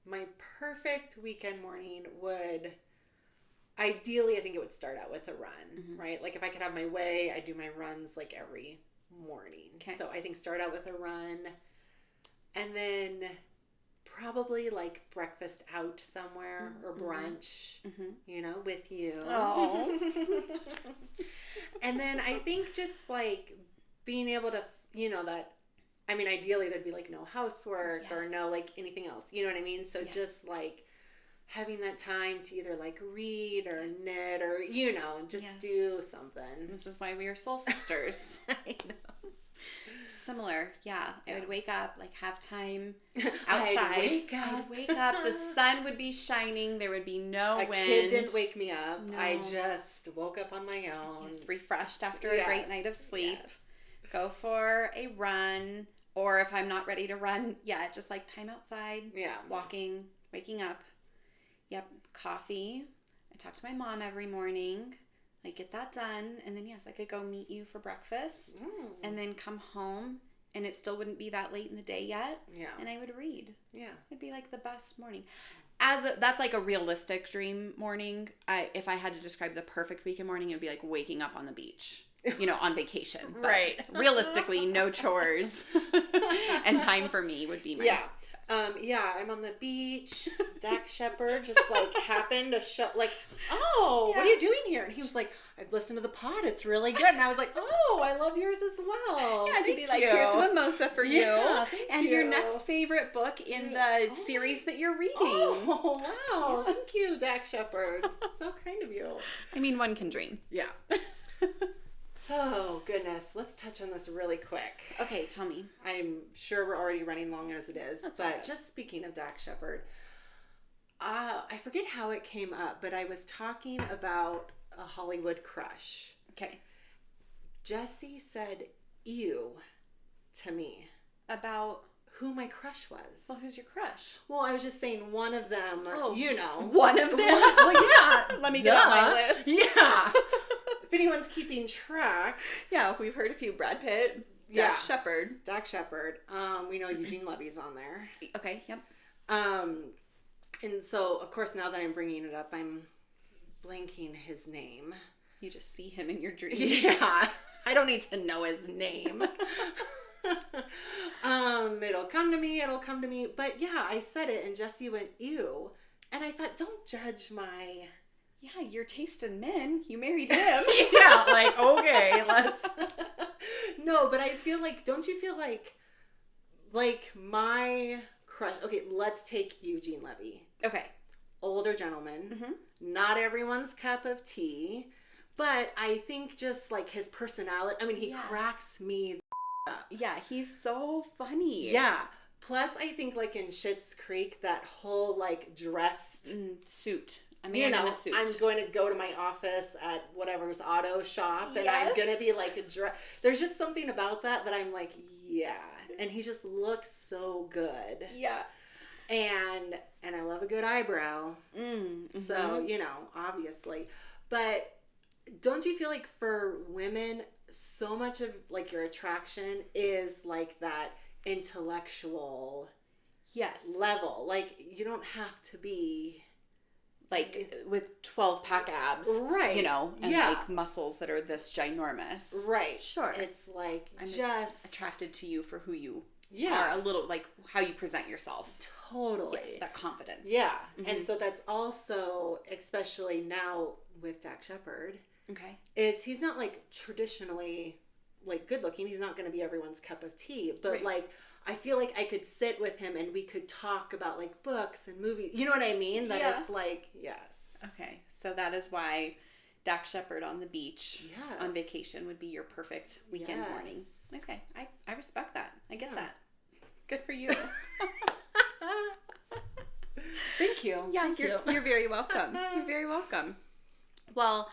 My perfect weekend morning would... Ideally, I think it would start out with a run, right? Like, if I could have my way, I do my runs, like, every morning. Okay. So I think start out with a run, and then probably, like, breakfast out somewhere or brunch, with you. Oh. And then I think just, like, being able to, that... I mean, ideally, there'd be, like, no housework or no, like, anything else. You know what I mean? So just, like... having that time to either, like, read or knit or, just do something. This is why we are soul sisters. I know. similar. Yeah. I would wake up, like, have time outside. I'd wake up. The sun would be shining. There would be no wind. A kid didn't wake me up. No. I just woke up on my own. Yes, refreshed after a great night of sleep. Yes. Go for a run. Or if I'm not ready to run yet, just like time outside. Yeah. Walking, waking up. Yep. Coffee. I talk to my mom every morning. Like, get that done. And then, yes, I could go meet you for breakfast. And then come home. And it still wouldn't be that late in the day yet. Yeah. And I would read. Yeah. It'd be like the best morning. That's like a realistic dream morning. If I had to describe the perfect weekend morning, it would be like waking up on the beach. On vacation. Right. Realistically, no chores. And time for me would be my I'm on the beach. Dak Shepard just like happened to show, like, what are you doing here? And he was like, I've listened to the pod. It's really good. And I was like, I love yours as well. Yeah, to be like, here's a mimosa for you. And your next favorite book in the series that you're reading. Oh, wow. Thank you, Dak Shepard. So kind of you. I mean, one can dream. Yeah. Oh, goodness. Let's touch on this really quick. Okay, tell me. I'm sure we're already running long as it is. But just speaking of Dak Shepard, I forget how it came up, but I was talking about a Hollywood crush. Okay. Jesse said, ew, to me. About who my crush was. Well, who's your crush? Well, I was just saying one of them, One of them? Well, yeah. Let me get on my list. Yeah. If anyone's keeping track. Yeah, we've heard a few. Brad Pitt, Dak Shepard. We know Eugene Levy's on there. Okay, yep. And so, of course, now that I'm bringing it up, I'm blanking his name. You just see him in your dreams. Yeah. I don't need to know his name. It'll come to me. But yeah, I said it and Jesse went, ew. And I thought, don't judge my... Yeah, your taste in men. You married him. Yeah, like, okay, let's... No, but I feel like, don't you feel like my crush... Okay, let's take Eugene Levy. Okay. Older gentleman. Not everyone's cup of tea. But I think just, like, his personality... I mean, he cracks me up. Yeah, he's so funny. Yeah. Plus, I think, like, in Schitt's Creek, that whole, like, dressed... suit. I mean, in a suit. I'm going to go to my office at whatever's auto shop, and I'm going to be, like, there's just something about that I'm like, yeah. And he just looks so good. Yeah. And I love a good eyebrow. So, obviously. But don't you feel like for women, so much of, like, your attraction is, like, that intellectual level? Like, you don't have to be... Like, with 12-pack abs. Right. And, like, muscles that are this ginormous. Right. Sure. It's, like, I'm just... attracted to you for who you are. A little, like, how you present yourself. Totally. Yes, that confidence. Yeah. And so that's also, especially now with Dak Shepard. Okay. Is he's not, like, traditionally, like, good-looking. He's not going to be everyone's cup of tea. But, like... I feel like I could sit with him and we could talk about, like, books and movies. You know what I mean? That it's like, yes. Okay. So that is why Dak Shepard on the beach on vacation would be your perfect weekend morning. Okay. I respect that. I get that. Good for you. Thank you. Yeah, you're very welcome. You're very welcome. Well,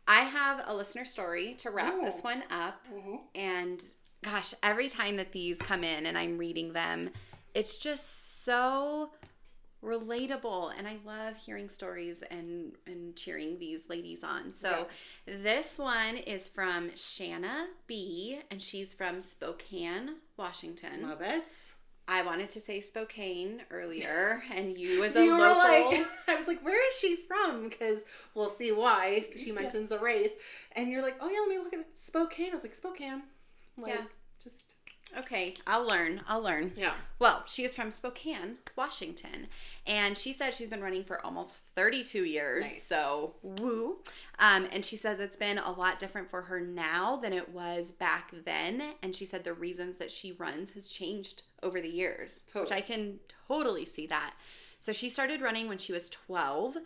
I have a listener story to wrap this one up. And... gosh, every time that these come in and I'm reading them, it's just so relatable. And I love hearing stories and cheering these ladies on. So this one is from Shanna B. And she's from Spokane, Washington. Love it. I wanted to say Spokane earlier, and you as a you local... were like, I was like, where is she from? Because we'll see why. She mentions a race. And you're like, oh yeah, let me look at Spokane. I was like, Spokane. Like, just... Okay, I'll learn. Yeah. Well, she is from Spokane, Washington, and she said she's been running for almost 32 years. Nice. So, woo. And she says it's been a lot different for her now than it was back then, and she said the reasons that she runs has changed over the years, which I can totally see that. So she started running when she was 12,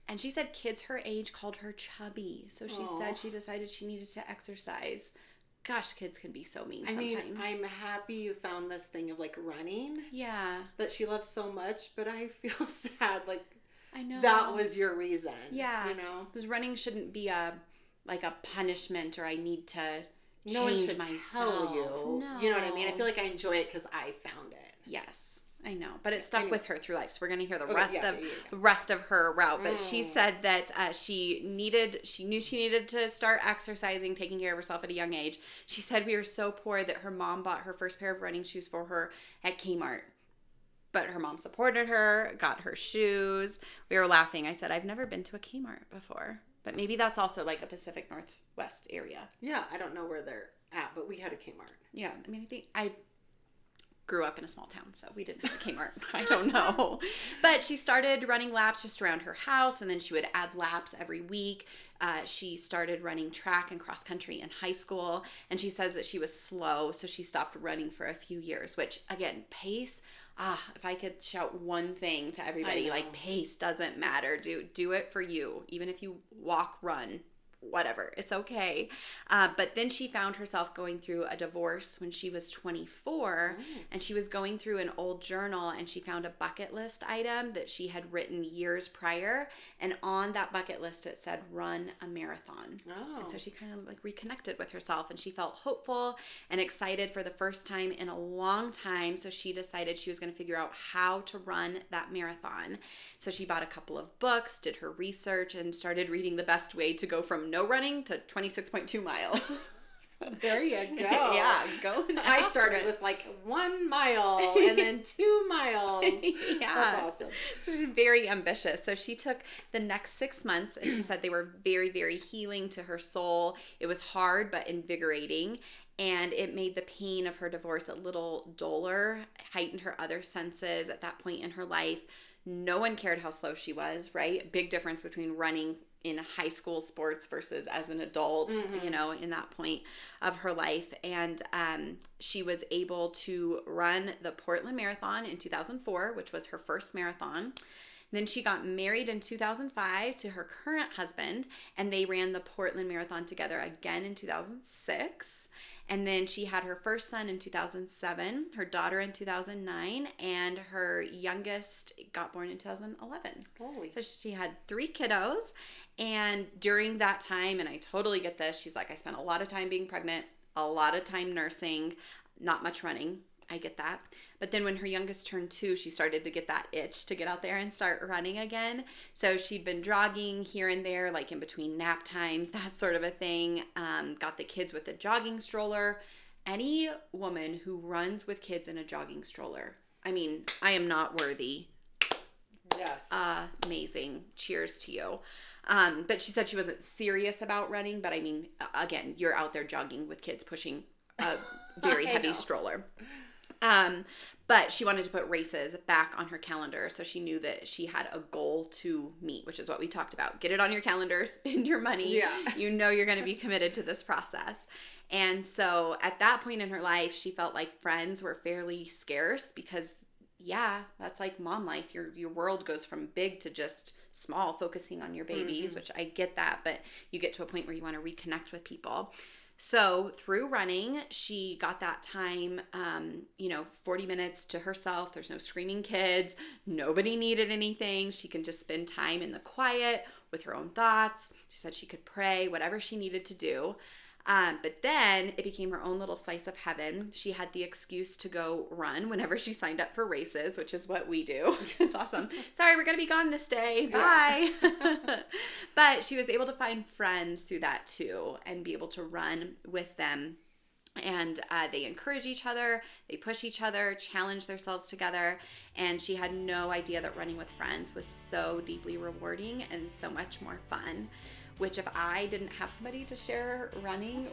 and she said kids her age called her chubby. So she said she decided she needed to exercise gosh, kids can be so mean I sometimes. mean, I'm happy you found this thing of like running. Yeah. That she loves so much, but I feel sad. Like, I know. That was your reason. Yeah. You know? Because running shouldn't be a punishment or I need to change no one should myself. Tell you. No. You know what I mean? I feel like I enjoy it because I found it. Yes. I know, but it stuck with her through life. So we're going to hear the the rest of her route. But she said that she knew she needed to start exercising, taking care of herself at a young age. She said we were so poor that her mom bought her first pair of running shoes for her at Kmart. But her mom supported her, got her shoes. We were laughing. I said, I've never been to a Kmart before. But maybe that's also like a Pacific Northwest area. Yeah, I don't know where they're at, but we had a Kmart. Yeah, I mean, I grew up in a small town, so we didn't have a Kmart. I don't know. But she started running laps just around her house, and then she would add laps every week. She started running track and cross country in high school, and she says that she was slow, so she stopped running for a few years, which, again, pace, if I could shout one thing to everybody, like, pace doesn't matter. Do it for you. Even if you walk, run, whatever, it's okay. But then she found herself going through a divorce when she was 24, and she was going through an old journal, and she found a bucket list item that she had written years prior, and on that bucket list it said run a marathon. And so she kind of like reconnected with herself, and she felt hopeful and excited for the first time in a long time. So she decided she was going to figure out how to run that marathon. So she bought a couple of books, did her research, and started reading the best way to go from no running to 26.2 miles. There you go. Yeah, go. I started with like 1 mile and then 2 miles. Yeah. That's awesome. So she's very ambitious. So she took the next 6 months, and she said they were very, very healing to her soul. It was hard but invigorating. And it made the pain of her divorce a little duller, heightened her other senses at that point in her life. No one cared how slow she was, right? Big difference between running in high school sports versus as an adult, you know, in that point of her life. And she was able to run the Portland Marathon in 2004, which was her first marathon. Then she got married in 2005 to her current husband, and they ran the Portland Marathon together again in 2006. And then she had her first son in 2007, her daughter in 2009, and her youngest got born in 2011. Holy. So she had 3 kiddos. And during that time, and I totally get this, she's like, I spent a lot of time being pregnant, a lot of time nursing, not much running. I get that. But then when her youngest turned 2, she started to get that itch to get out there and start running again. So she'd been jogging here and there, like in between nap times, that sort of a thing. Got the kids with a jogging stroller. Any woman who runs with kids in a jogging stroller, I mean, I am not worthy. Yes. Amazing. Cheers to you. But she said she wasn't serious about running. But I mean, again, you're out there jogging with kids pushing a very heavy stroller. But she wanted to put races back on her calendar, so she knew that she had a goal to meet, which is what we talked about. Get it on your calendar, spend your money. Yeah. You know you're going to be committed to this process. And so at that point in her life, she felt like friends were fairly scarce because, yeah, that's like mom life. Your world goes from big to just small, focusing on your babies, which I get that, but you get to a point where you want to reconnect with people. So through running, she got that time, 40 minutes to herself. There's no screaming kids. Nobody needed anything. She can just spend time in the quiet with her own thoughts. She said she could pray, whatever she needed to do. But then it became her own little slice of heaven. She had the excuse to go run whenever she signed up for races, which is what we do. It's awesome. Sorry, we're going to be gone this day. Bye. Yeah. But she was able to find friends through that too and be able to run with them. And they encourage each other, they push each other, challenge themselves together. And she had no idea that running with friends was so deeply rewarding and so much more fun. Which if I didn't have somebody to share running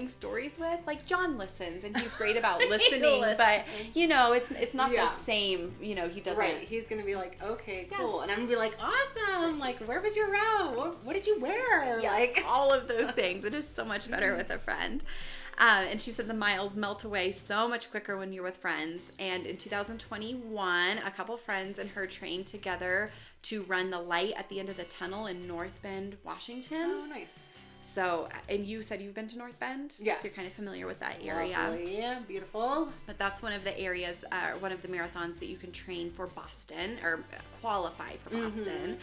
stories with, like John listens and he's great about listening, but it's not the same, he doesn't. Right, he's going to be like, okay, cool. And I'm going to be like, awesome, like where was your route? What did you wear? Yeah, like all of those things. It is so much better with a friend. And she said the miles melt away so much quicker when you're with friends. And in 2021, a couple friends and her trained together to run the light at the end of the tunnel in North Bend, Washington. Oh, nice. So, and you said you've been to North Bend? Yes. So you're kind of familiar with that area. Lovely. Beautiful. But that's one of the areas, one of the marathons that you can train for Boston, or qualify for Boston.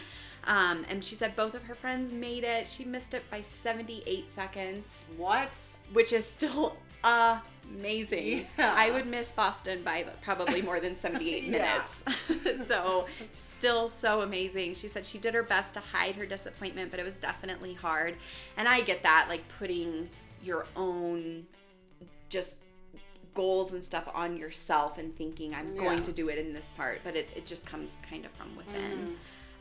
And she said both of her friends made it. She missed it by 78 seconds. What? Which is still amazing. Yeah. I would miss Boston by probably more than 78 minutes. So still so amazing. She said she did her best to hide her disappointment, but it was definitely hard. And I get that, like putting your own just goals and stuff on yourself and thinking I'm going to do it in this part, but it just comes kind of from within.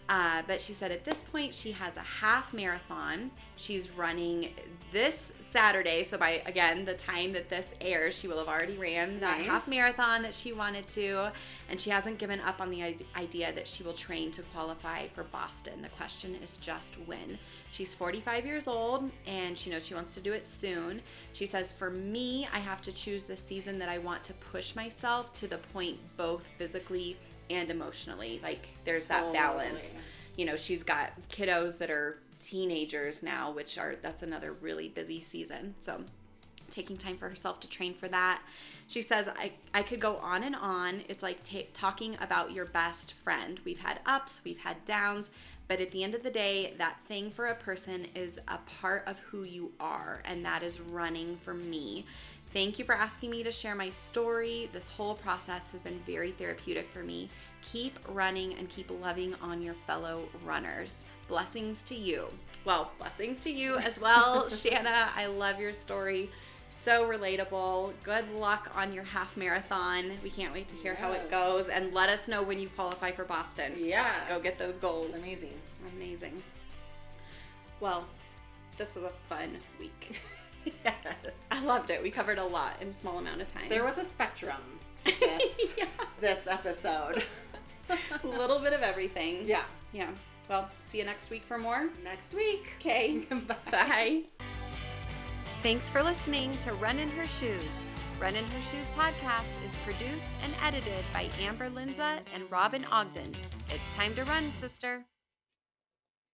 But she said at this point she has a half marathon. She's running this Saturday, so by, again, the time that this airs, she will have already ran that half marathon that she wanted to, and she hasn't given up on the idea that she will train to qualify for Boston. The question is just when. She's 45 years old, and she knows she wants to do it soon. She says, for me, I have to choose the season that I want to push myself to the point both physically and emotionally. Like, there's that balance. You know, she's got kiddos that are teenagers now, that's another really busy season. So taking time for herself to train for that. She says, I could go on and on. It's like talking about your best friend. We've had ups, we've had downs, but at the end of the day, that thing for a person is a part of who you are, and that is running for me. Thank you for asking me to share my story. This whole process has been very therapeutic for me. Keep running and keep loving on your fellow runners. Blessings to you. Well, blessings to you as well, Shanna. I love your story. So relatable. Good luck on your half marathon. We can't wait to hear how it goes. And let us know when you qualify for Boston. Yes. Go get those goals. It's amazing. Amazing. Well, this was a fun week. Yes. I loved it. We covered a lot in a small amount of time. There was a spectrum this episode. A little bit of everything. Yeah. Yeah. Well, see you next week for more. Next week. Okay. Bye. Bye. Thanks for listening to Run in Her Shoes. Run in Her Shoes podcast is produced and edited by Amber Linza and Robin Ogden. It's time to run, sister.